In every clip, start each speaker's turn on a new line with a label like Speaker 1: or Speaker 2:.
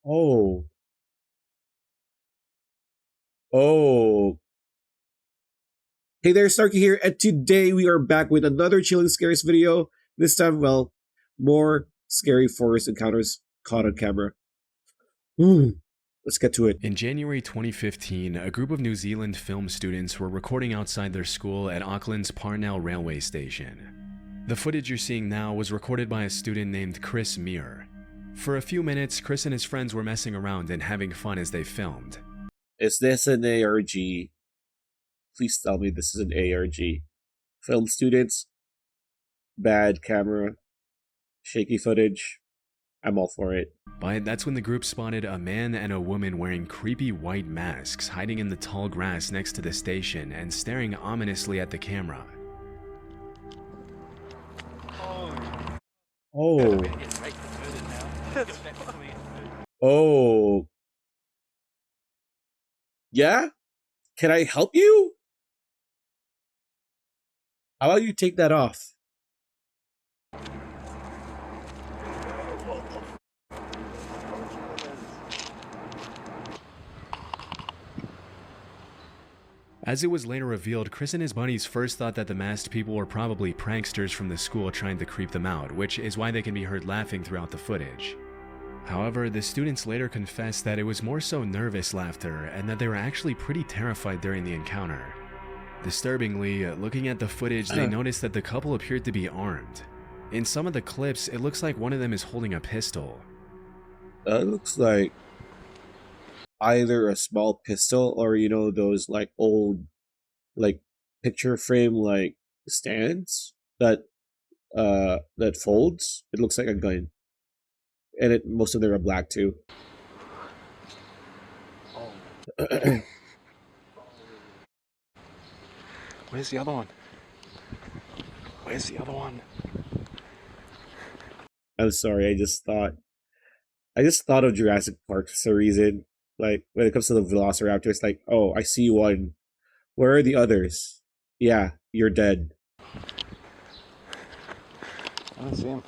Speaker 1: Oh. Oh. Hey there, Starkey here, and today we are back with another chilling scares video. This time, well, more scary forest encounters caught on camera. Let's get to it.
Speaker 2: In January 2015, a group of New Zealand film students were recording outside their school at Auckland's Parnell railway station. The footage you're seeing now was recorded by a student named Chris Muir. For a few minutes, Chris and his friends were messing around and having fun as they filmed.
Speaker 1: Is this an ARG? Please tell me this is an ARG. Film students, bad camera, shaky footage. I'm all for it.
Speaker 2: But that's when the group spotted a man and a woman wearing creepy white masks hiding in the tall grass next to the station and staring ominously at the camera.
Speaker 1: Oh. Oh. Yeah? Can I help you? How about you take that off?
Speaker 2: As it was later revealed, Chris and his buddies first thought that the masked people were probably pranksters from the school trying to creep them out, which is why they can be heard laughing throughout the footage. However, the students later confessed that it was more so nervous laughter and that they were actually pretty terrified during the encounter. Disturbingly, looking at the footage, they noticed that the couple appeared to be armed. In some of the clips, it looks like one of them is holding a pistol.
Speaker 1: That looks like either a small pistol or, you know, those like old like picture frame like stands that that folds. It looks like a gun. And most of them are black too.
Speaker 3: Where's the other one? Where's the other one?
Speaker 1: I'm sorry, I just thought of Jurassic Park for some reason. Like when it comes to the Velociraptor, it's like, oh, I see one. Where are the others? Yeah, you're dead.
Speaker 3: I don't see him.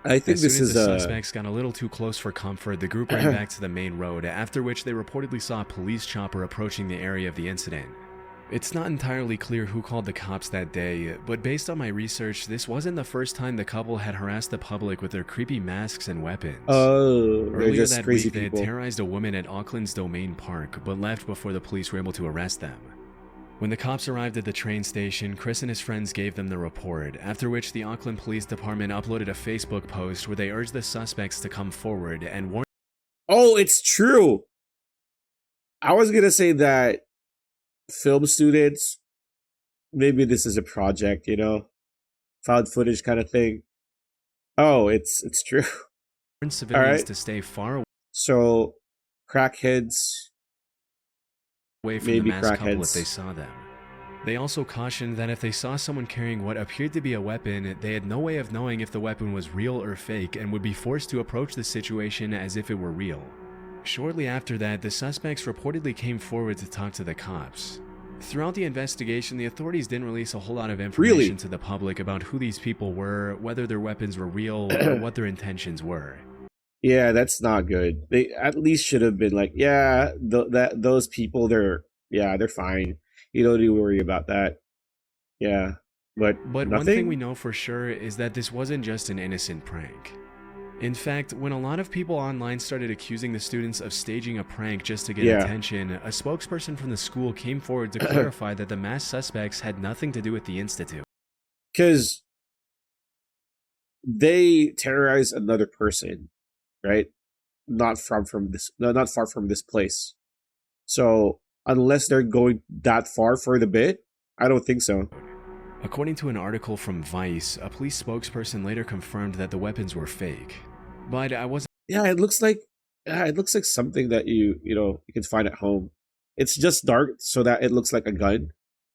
Speaker 1: I think
Speaker 2: As
Speaker 1: this
Speaker 2: soon as
Speaker 1: is
Speaker 2: the suspects got a little too close for comfort, the group ran back to the main road, after which they reportedly saw a police chopper approaching the area of the incident. It's not entirely clear who called the cops that day, but based on my research, this wasn't the first time the couple had harassed the public with their creepy masks and weapons.
Speaker 1: Oh, they're
Speaker 2: Earlier
Speaker 1: just
Speaker 2: that
Speaker 1: crazy
Speaker 2: week, they had
Speaker 1: people.
Speaker 2: terrorized a woman at Auckland's Domain Park, but left before the police were able to arrest them. When the cops arrived at the train station, Chris and his friends gave them the report, after which the Auckland Police Department uploaded a Facebook post where they urged the suspects to come forward and warned.
Speaker 1: Oh, it's true. I was gonna say that film students, maybe this is a project, you know, found footage kind of thing. Oh, it's true.
Speaker 2: Civilians
Speaker 1: Alright.
Speaker 2: to stay far
Speaker 1: So, crackheads,
Speaker 2: away from
Speaker 1: maybe
Speaker 2: the masked couple if
Speaker 1: crackheads.
Speaker 2: they saw them. They also cautioned that if they saw someone carrying what appeared to be a weapon, they had no way of knowing if the weapon was real or fake and would be forced to approach the situation as if it were real. Shortly after that, the suspects reportedly came forward to talk to the cops. Throughout the investigation, the authorities didn't release a whole lot of information
Speaker 1: Really?
Speaker 2: to the public about who these people were, whether their weapons were real, or what their intentions were.
Speaker 1: Yeah, that's not good. They at least should have been like, yeah, those people, they're fine. You don't need to worry about that. Yeah, but
Speaker 2: But
Speaker 1: nothing.
Speaker 2: one thing we know for sure is that this wasn't just an innocent prank. In fact, when a lot of people online started accusing the students of staging a prank just to get
Speaker 1: Yeah.
Speaker 2: attention, a spokesperson from the school came forward to clarify that the masked suspects had nothing to do with the institute.
Speaker 1: Because they terrorize another person, right? Not far from this place. So unless they're going that far for the bit, I don't think so.
Speaker 2: According to an article from Vice, a police spokesperson later confirmed that the weapons were fake. But I wasn't
Speaker 1: Yeah, it looks like something that you can find at home. It's just dark so that it looks like a gun,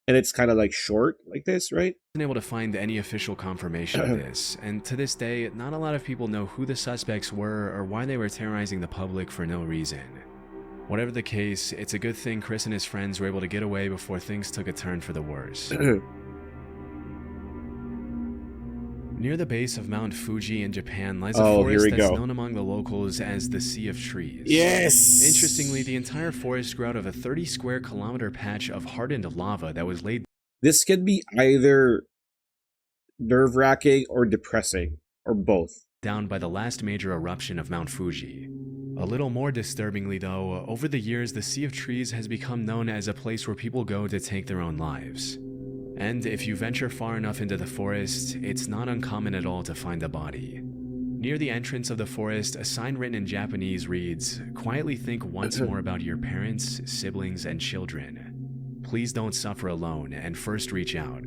Speaker 1: and it's kind of like short like this, right?
Speaker 2: able to find any official confirmation of this, and to this day, not a lot of people know who the suspects were or why they were terrorizing the public for no reason. Whatever the case, it's a good thing Chris and his friends were able to get away before things took a turn for the worse. Near the base of Mount Fuji in Japan lies a
Speaker 1: Oh, here
Speaker 2: forest
Speaker 1: we
Speaker 2: that's
Speaker 1: go.
Speaker 2: known among the locals as the Sea of Trees.
Speaker 1: Yes!
Speaker 2: Interestingly, the entire forest grew out of a 30 square kilometer patch of hardened lava that was laid
Speaker 1: This can be either nerve-wracking or depressing, or both.
Speaker 2: down by the last major eruption of Mount Fuji. A little more disturbingly, though, over the years, the Sea of Trees has become known as a place where people go to take their own lives. And if you venture far enough into the forest, it's not uncommon at all to find a body. Near the entrance of the forest, a sign written in Japanese reads, "Quietly think once more about your parents, siblings, and children. Please don't suffer alone, and first reach out."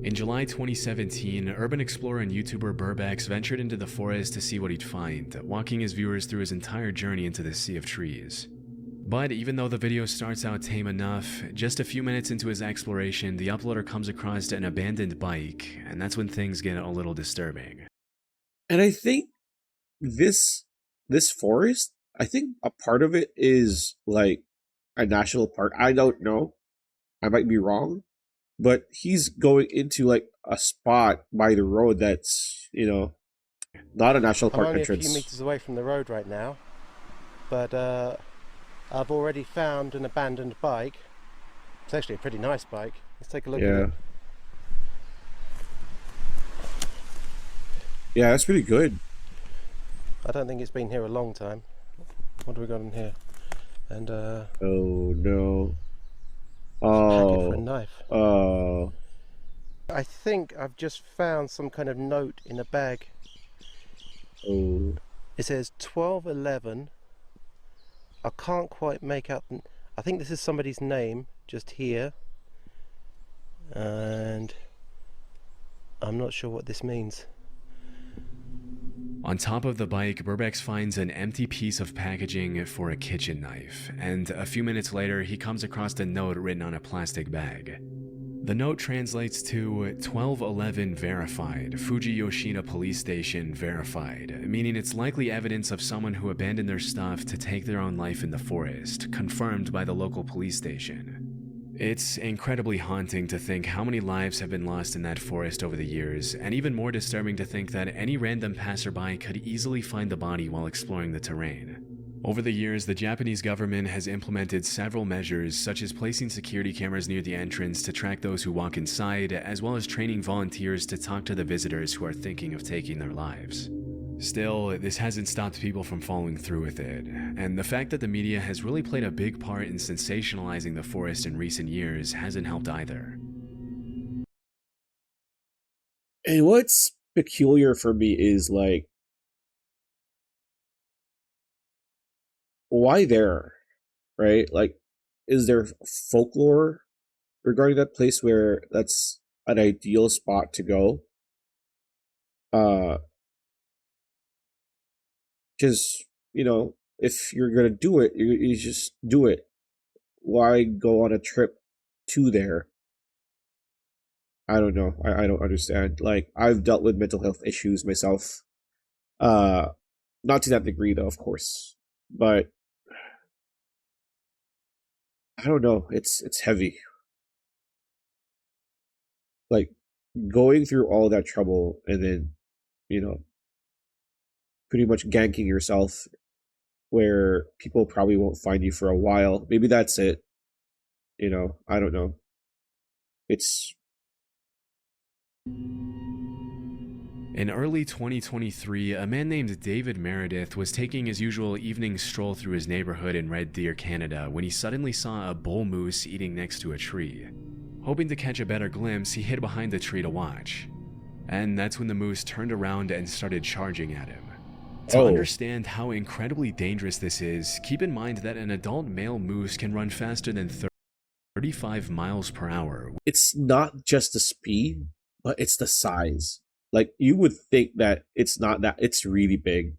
Speaker 2: In July 2017, urban explorer and YouTuber Burbex ventured into the forest to see what he'd find, walking his viewers through his entire journey into the Sea of Trees. But even though the video starts out tame enough, just a few minutes into his exploration, the uploader comes across an abandoned bike, and that's when things get a little disturbing.
Speaker 1: And I think this forest, I think a part of it is like a national park. I don't know. I might be wrong. But he's going into like a spot by the road that's, not a national
Speaker 4: I'm
Speaker 1: park
Speaker 4: only a few
Speaker 1: entrance.
Speaker 4: meters away from the road right now, but I've already found an abandoned bike. It's actually a pretty nice bike. Let's take a look at
Speaker 1: Yeah.
Speaker 4: it.
Speaker 1: Yeah, that's pretty good.
Speaker 4: I don't think it's been here a long time. What do we got in here? And
Speaker 1: Oh no.
Speaker 4: packet for a
Speaker 1: Oh.
Speaker 4: knife.
Speaker 1: Oh.
Speaker 4: I think I've just found some kind of note in a bag.
Speaker 1: Oh.
Speaker 4: It says 1211. I can't quite make out. I think this is somebody's name just here, and I'm not sure what this means.
Speaker 2: On top of the bike, Burbex finds an empty piece of packaging for a kitchen knife, and a few minutes later, he comes across a note written on a plastic bag. The note translates to 1211 verified, Fuji Yoshida Police Station verified, meaning it's likely evidence of someone who abandoned their stuff to take their own life in the forest, confirmed by the local police station. It's incredibly haunting to think how many lives have been lost in that forest over the years, and even more disturbing to think that any random passerby could easily find the body while exploring the terrain. Over the years, the Japanese government has implemented several measures, such as placing security cameras near the entrance to track those who walk inside, as well as training volunteers to talk to the visitors who are thinking of taking their lives. Still, this hasn't stopped people from following through with it, and the fact that the media has really played a big part in sensationalizing the forest in recent years hasn't helped either.
Speaker 1: And what's peculiar for me is like, why there? Right? Like, is there folklore regarding that place where that's an ideal spot to go? Because, if you're gonna do it, you just do it. Why go on a trip to there? I don't know. I don't understand. Like, I've dealt with mental health issues myself. Uh, not to that degree, though, of course. But I don't know. It's heavy. Like, going through all that trouble and then, you know, pretty much ganking yourself where people probably won't find you for a while. Maybe that's it. I don't know. It's
Speaker 2: In early 2023, a man named David Meredith was taking his usual evening stroll through his neighborhood in Red Deer, Canada, when he suddenly saw a bull moose eating next to a tree. Hoping to catch a better glimpse, he hid behind the tree to watch. And that's when the moose turned around and started charging at him. To
Speaker 1: Oh.
Speaker 2: understand how incredibly dangerous this is, keep in mind that an adult male moose can run faster than 35 miles per hour.
Speaker 1: It's not just the speed, but it's the size. Like, you would think that it's not that, it's really big.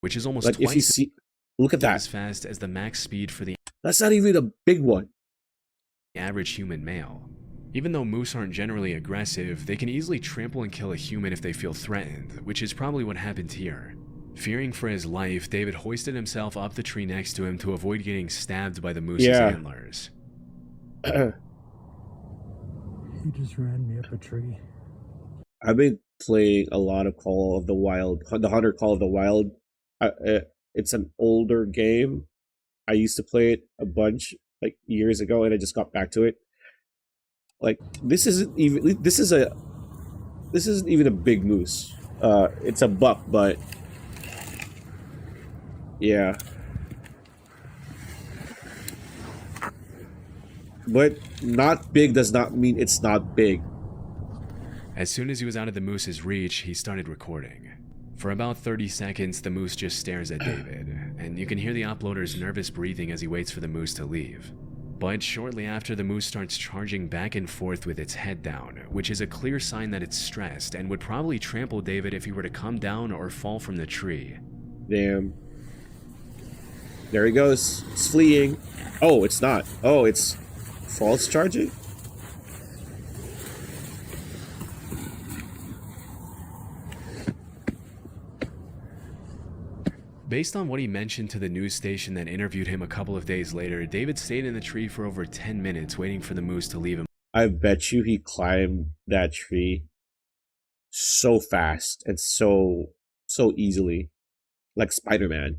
Speaker 2: Which is almost
Speaker 1: Like, if you
Speaker 2: twice
Speaker 1: see, look at
Speaker 2: as
Speaker 1: that.
Speaker 2: fast as the max speed for the
Speaker 1: That's not even a big one.
Speaker 2: average human male. Even though moose aren't generally aggressive, they can easily trample and kill a human if they feel threatened, which is probably what happened here. Fearing for his life, David hoisted himself up the tree next to him to avoid getting stabbed by the moose's
Speaker 1: Yeah.
Speaker 2: antlers.
Speaker 5: He just ran me up a tree.
Speaker 1: I mean, playing a lot of Call of the Wild, the Hunter Call of the Wild. It's an older game. I used to play it a bunch like years ago, and I just got back to it. Like this isn't even a big moose. It's a buck, but yeah. But not big does not mean it's not big.
Speaker 2: As soon as he was out of the moose's reach, he started recording. For about 30 seconds, the moose just stares at David, and you can hear the uploader's nervous breathing as he waits for the moose to leave. But shortly after, the moose starts charging back and forth with its head down, which is a clear sign that it's stressed and would probably trample David if he were to come down or fall from the tree.
Speaker 1: Damn. There he goes. It's fleeing. Oh, it's not. Oh, it's false charging?
Speaker 2: Based on what he mentioned to the news station that interviewed him a couple of days later, David stayed in the tree for over 10 minutes waiting for the moose to leave him.
Speaker 1: I bet you he climbed that tree so fast and so easily. Like Spider-Man.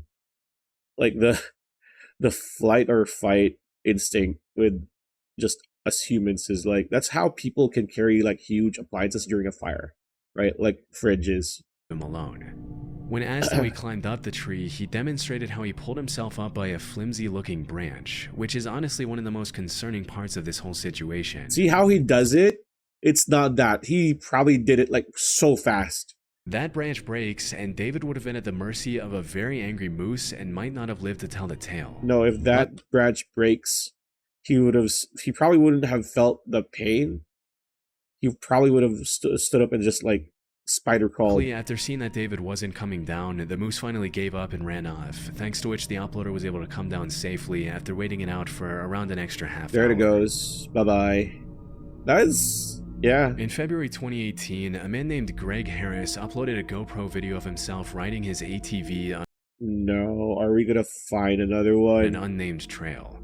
Speaker 1: Like the flight or fight instinct with just us humans is like, that's how people can carry like huge appliances during a fire, right? Like fridges.
Speaker 2: Alone. When asked how he climbed up the tree, he demonstrated how he pulled himself up by a flimsy-looking branch, which is honestly one of the most concerning parts of this whole situation.
Speaker 1: See how he does it? It's not that. He probably did it like so fast.
Speaker 2: That branch breaks, and David would have been at the mercy of a very angry moose and might not have lived to tell the tale.
Speaker 1: No, if that branch breaks, he probably wouldn't have felt the pain. He probably would have stood up and just like spider crawled.
Speaker 2: After seeing that David wasn't coming down, the moose finally gave up and ran off, thanks to which the uploader was able to come down safely after waiting it out for around an extra half hour.
Speaker 1: There it goes. Bye-bye. That's... yeah.
Speaker 2: In February 2018, a man named Greg Harris uploaded a GoPro video of himself riding his ATV on
Speaker 1: No, are we gonna find another one?
Speaker 2: an unnamed trail.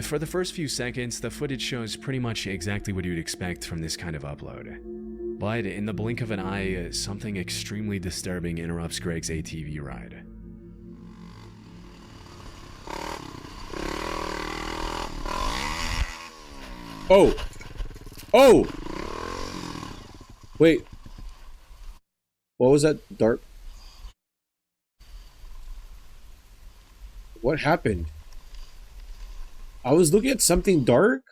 Speaker 2: For the first few seconds, the footage shows pretty much exactly what you'd expect from this kind of upload. But in the blink of an eye, something extremely disturbing interrupts Greg's ATV ride.
Speaker 1: Oh! Oh! Wait. What was that dark? What happened? I was looking at something dark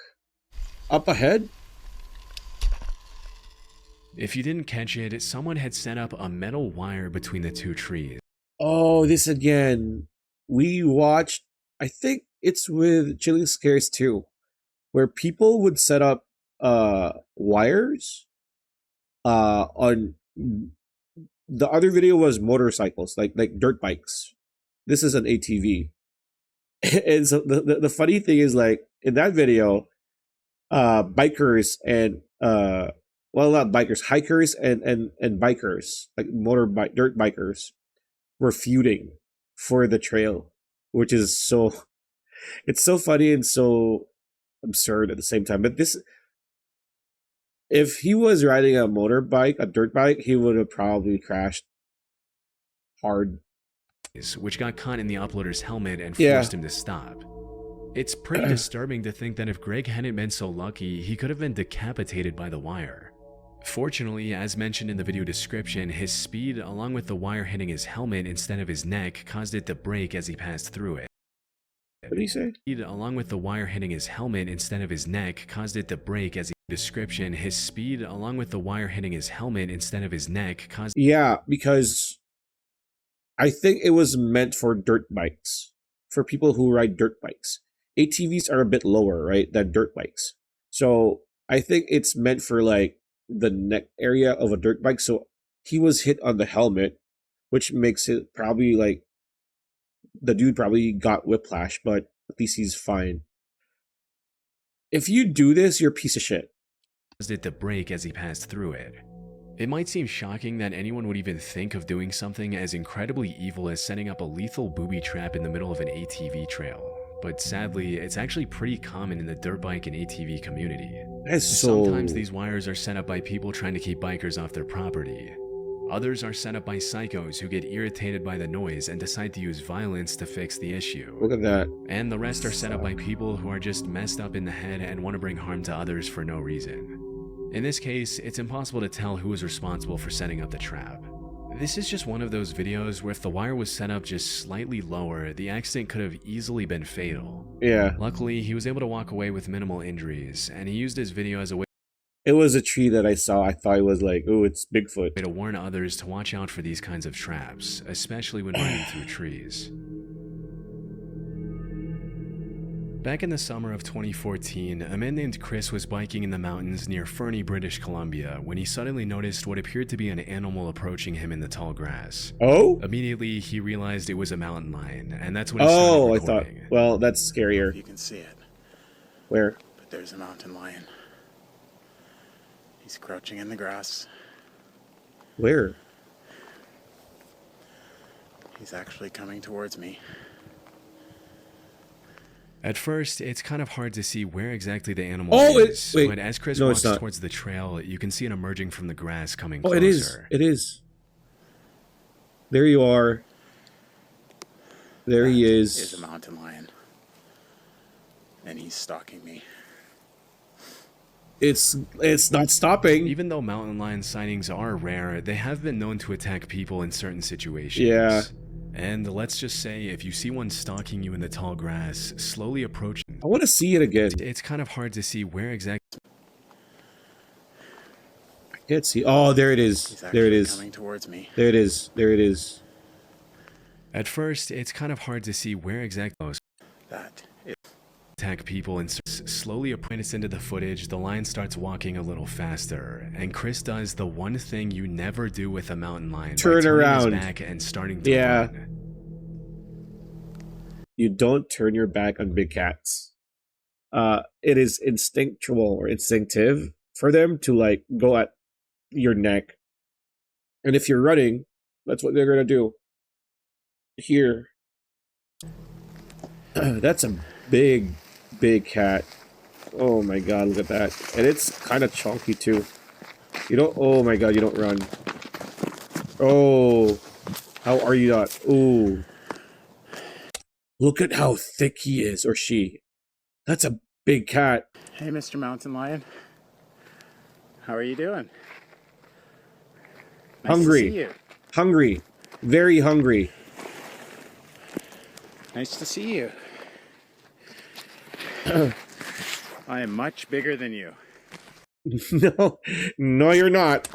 Speaker 1: up ahead.
Speaker 2: If you didn't catch it, someone had set up a metal wire between the two trees.
Speaker 1: Oh, this again. We watched, I think it's with Chilling Scares 2, where people would set up wires on the other video was motorcycles, like dirt bikes. This is an ATV. And so the funny thing is, like, in that video, bikers and well, not bikers, hikers and bikers, like dirt bikers, were feuding for the trail, which is so, it's so funny and so absurd at the same time. But this, if he was riding a motorbike, a dirt bike, he would have probably crashed hard.
Speaker 2: Which got caught in the uploader's helmet and forced him to stop. It's pretty disturbing to think that if Greg hadn't been so lucky, he could have been decapitated by the wire. Fortunately, as mentioned in the video description, his speed, along with the wire hitting his helmet instead of his neck, caused it to break as he passed through it.
Speaker 1: What did he say?
Speaker 2: Along with the wire hitting his helmet instead of his neck, caused it to break as he... Description, his speed, along with the wire hitting his helmet instead of his neck, caused...
Speaker 1: Yeah, because I think it was meant for dirt bikes, for people who ride dirt bikes. ATVs are a bit lower, right, than dirt bikes. So I think it's meant for like the neck area of a dirt bike. So he was hit on the helmet, which makes it probably like the dude probably got whiplash, but at least he's fine. If you do this, you're a piece of shit.
Speaker 2: Caused it to break as he passed through it. It might seem shocking that anyone would even think of doing something as incredibly evil as setting up a lethal booby trap in the middle of an ATV trail. but sadly, it's actually pretty common in the dirt bike and ATV community.
Speaker 1: That's so...
Speaker 2: Sometimes these wires are set up by people trying to keep bikers off their property. Others are set up by psychos who get irritated by the noise and decide to use violence to fix the issue.
Speaker 1: Look at that.
Speaker 2: And the rest are set up by people who are just messed up in the head and want to bring harm to others for no reason. In this case, it's impossible to tell who is responsible for setting up the trap. This is just one of those videos where if the wire was set up just slightly lower, the accident could have easily been fatal.
Speaker 1: Yeah.
Speaker 2: Luckily, he was able to walk away with minimal injuries, and he used his video as a way
Speaker 1: It was a tree that I saw. I thought it was like, oh, it's Bigfoot.
Speaker 2: to warn others to watch out for these kinds of traps, especially when running through trees. Back in the summer of 2014, a man named Chris was biking in the mountains near Fernie, British Columbia, when he suddenly noticed what appeared to be an animal approaching him in the tall grass.
Speaker 1: Oh?
Speaker 2: Immediately, he realized it was a mountain lion, and that's when he
Speaker 1: Oh, I
Speaker 2: started
Speaker 1: thought,
Speaker 2: recording.
Speaker 1: well, that's scarier.
Speaker 3: You can see it,
Speaker 1: Where?
Speaker 3: but there's a mountain lion. He's crouching in the grass.
Speaker 1: Where?
Speaker 3: He's actually coming towards me.
Speaker 2: At first, it's kind of hard to see where exactly the animal
Speaker 1: Oh,
Speaker 2: is,
Speaker 1: wait.
Speaker 2: but as Chris
Speaker 1: No,
Speaker 2: walks
Speaker 1: it's not.
Speaker 2: towards the trail, you can see it emerging from the grass coming
Speaker 1: Oh,
Speaker 2: closer.
Speaker 1: it is. It is. There you are. There he
Speaker 3: That
Speaker 1: is.
Speaker 3: is a mountain lion. And he's stalking me.
Speaker 1: It's not stopping.
Speaker 2: Even though mountain lion sightings are rare, they have been known to attack people in certain situations.
Speaker 1: Yeah.
Speaker 2: And let's just say, if you see one stalking you in the tall grass, slowly approaching,
Speaker 1: I want to see it again.
Speaker 2: it's kind of hard to see where exactly.
Speaker 1: I can't see. Oh, there it is.
Speaker 3: He's
Speaker 1: There
Speaker 3: actually
Speaker 1: it is.
Speaker 3: coming towards me.
Speaker 1: There it is. There it is.
Speaker 2: At first, it's kind of hard to see where exactly those
Speaker 3: That is
Speaker 2: attack people and slowly apprentice into the footage. The lion starts walking a little faster, and Chris does the one thing you never do with a mountain lion:
Speaker 1: Turn
Speaker 2: by turning
Speaker 1: around.
Speaker 2: his back and starting to
Speaker 1: Yeah.
Speaker 2: run.
Speaker 1: You don't turn your back on big cats. It is instinctual or instinctive for them to like go at your neck. And if you're running, that's what they're gonna do. Here. That's a big cat. Oh my god, look at that. And it's kind of chunky too. You don't, oh my god, you don't run. Oh, how are you not? Ooh. Look at how thick he is, or she. That's a big cat.
Speaker 3: Hey, Mr. Mountain Lion. How are you doing? Nice
Speaker 1: Hungry.
Speaker 3: to see you.
Speaker 1: Hungry. Very hungry.
Speaker 3: Nice to see you. I am much bigger than you.
Speaker 1: No, you're not.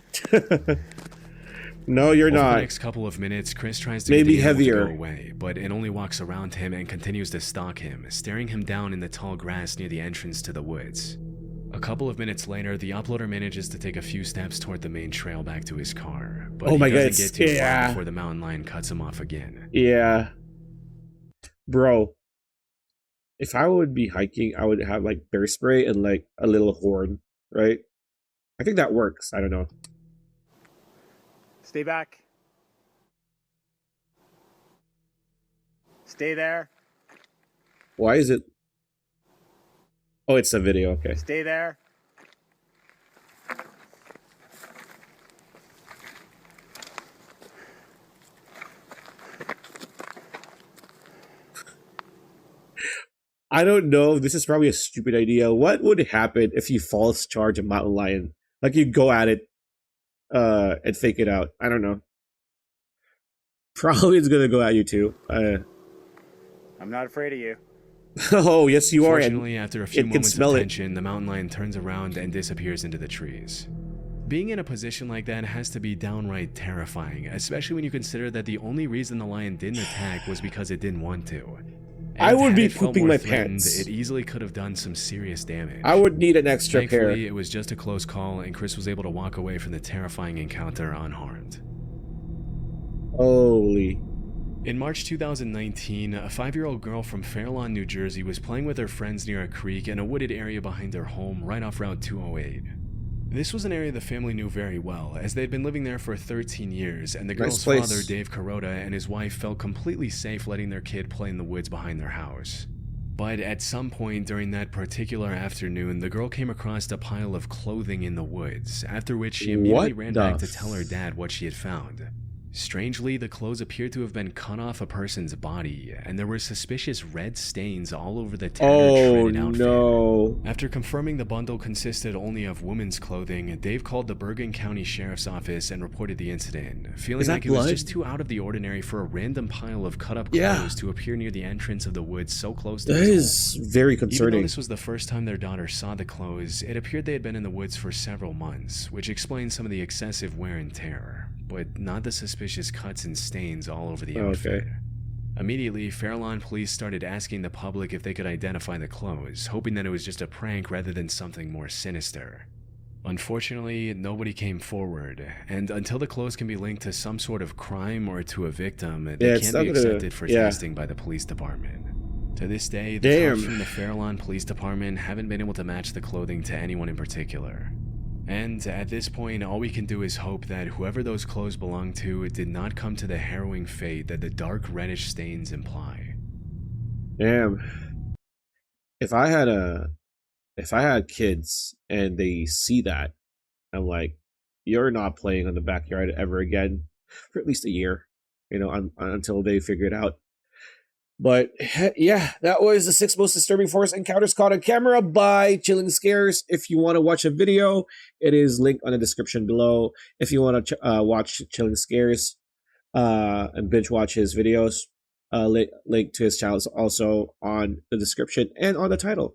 Speaker 1: No, you're
Speaker 2: Over the
Speaker 1: not.
Speaker 2: next couple of minutes, Chris tries to
Speaker 1: Maybe
Speaker 2: get the animal to
Speaker 1: heavier.
Speaker 2: go away, but it only walks around him and continues to stalk him, staring him down in the tall grass near the entrance to the woods. A couple of minutes later, the uploader manages to take a few steps toward the main trail back to his car, but
Speaker 1: Oh my
Speaker 2: he
Speaker 1: God,
Speaker 2: doesn't get too far
Speaker 1: yeah.
Speaker 2: before the mountain lion cuts him off again.
Speaker 1: Yeah. Bro. If I would be hiking, I would have like bear spray and like a little horn, right? I think that works. I don't know.
Speaker 3: Stay back. Stay there.
Speaker 1: Why is it? Oh, it's a video. Okay.
Speaker 3: Stay there.
Speaker 1: I don't know. This is probably a stupid idea. What would happen if you false charge a mountain lion? Like you go at it, and fake it out. I don't know. Probably it's gonna go at you too.
Speaker 3: I'm not afraid of you.
Speaker 1: Oh yes, you are. And
Speaker 2: Fortunately, after a few
Speaker 1: it can
Speaker 2: moments
Speaker 1: smell
Speaker 2: of
Speaker 1: it.
Speaker 2: tension, the mountain lion turns around and disappears into the trees. Being in a position like that has to be downright terrifying, especially when you consider that the only reason the lion didn't attack was because it didn't want to.
Speaker 1: I
Speaker 2: And
Speaker 1: would
Speaker 2: had
Speaker 1: be
Speaker 2: it felt
Speaker 1: pooping
Speaker 2: more
Speaker 1: my
Speaker 2: threatened,
Speaker 1: pants.
Speaker 2: It easily could have done some serious damage.
Speaker 1: I would need an extra
Speaker 2: Thankfully,
Speaker 1: pair.
Speaker 2: it was just a close call, and Chris was able to walk away from the terrifying encounter unharmed.
Speaker 1: Holy.
Speaker 2: In March 2019, a 5-year-old girl from Fairlawn, New Jersey was playing with her friends near a creek in a wooded area behind their home right off Route 208. This was an area the family knew very well, as they'd been living there for 13 years, and the
Speaker 1: Nice
Speaker 2: girl's
Speaker 1: place.
Speaker 2: father, Dave Carota, and his wife felt completely safe letting their kid play in the woods behind their house. But at some point during that particular afternoon, the girl came across a pile of clothing in the woods, after which she immediately
Speaker 1: What
Speaker 2: ran back
Speaker 1: the
Speaker 2: to tell her dad what she had found. Strangely, the clothes appeared to have been cut off a person's body, and there were suspicious red stains all over the tattered,
Speaker 1: Oh
Speaker 2: shredded outfit.
Speaker 1: no.
Speaker 2: After confirming the bundle consisted only of women's clothing, Dave called the Bergen County Sheriff's Office and reported the incident, feeling
Speaker 1: Is that
Speaker 2: like it was
Speaker 1: blood?
Speaker 2: just too out of the ordinary for a random pile of cut-up
Speaker 1: Yeah.
Speaker 2: clothes to appear near the entrance of the woods so close to
Speaker 1: That
Speaker 2: his home.
Speaker 1: is very
Speaker 2: Even though
Speaker 1: concerning.
Speaker 2: this was the first time their daughter saw the clothes, it appeared they had been in the woods for several months, which explains some of the excessive wear and tear, but not the suspicious cuts and stains all over the outfit.
Speaker 1: Okay.
Speaker 2: Immediately, Fairlawn police started asking the public if they could identify the clothes, hoping that it was just a prank rather than something more sinister. Unfortunately, nobody came forward, and until the clothes can be linked to some sort of crime or to a victim, they
Speaker 1: it's
Speaker 2: can't
Speaker 1: not
Speaker 2: be
Speaker 1: gonna-
Speaker 2: accepted for
Speaker 1: yeah.
Speaker 2: testing by the police department. To this day, the
Speaker 1: Damn.
Speaker 2: cops from the Fairlawn Police Department haven't been able to match the clothing to anyone in particular. And at this point, all we can do is hope that whoever those clothes belong to did not come to the harrowing fate that the dark reddish stains imply.
Speaker 1: Damn. If I had kids and they see that, I'm like, you're not playing in the backyard ever again for at least a year, until they figure it out. But yeah, that was the 6 most disturbing forest encounters caught on camera by Chilling Scares. If you want to watch a video, it is linked on the description below. If you want to watch Chilling Scares and binge watch his videos, link to his channel is also on the description and on the title.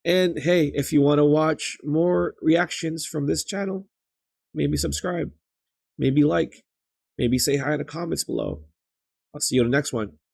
Speaker 1: And hey, if you want to watch more reactions from this channel, maybe subscribe, maybe like, maybe say hi in the comments below. I'll see you on the next one.